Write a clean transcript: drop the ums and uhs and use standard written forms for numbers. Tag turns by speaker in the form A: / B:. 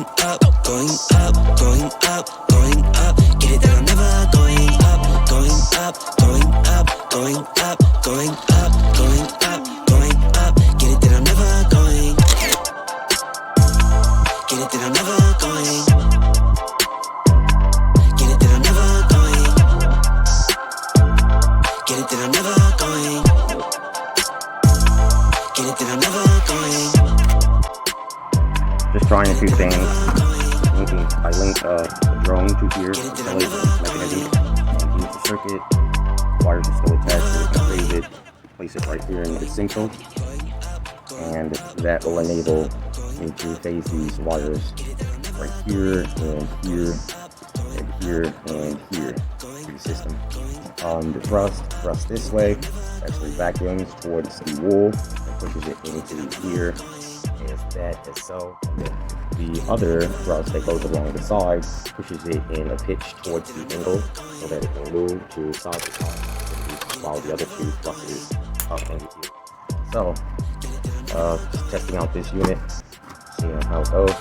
A: going up, going up, going up, going up. Get it that I'm never going up, going up, going up, going up, going up, going up, going up. Get it that I'm never going. Get it that I'm never going. Get it that I'm never going. Get it that I'm never going. Get it that I'm never going.
B: Just trying a few things. I linked the drone to here, installation mechanism, and use the circuit. Wires are still attached, so we can phase it, place it right here in the sync code, and that will enable me to phase these wires right here and here and here and here to the system. The thrust this way actually vacuums towards the wool and pushes it into here. If that is so, the other thrust that goes along the side pushes it in a pitch towards the angle so that it can move to side to side while the other two thrusters up and here. So, just testing out this unit, seeing how it goes.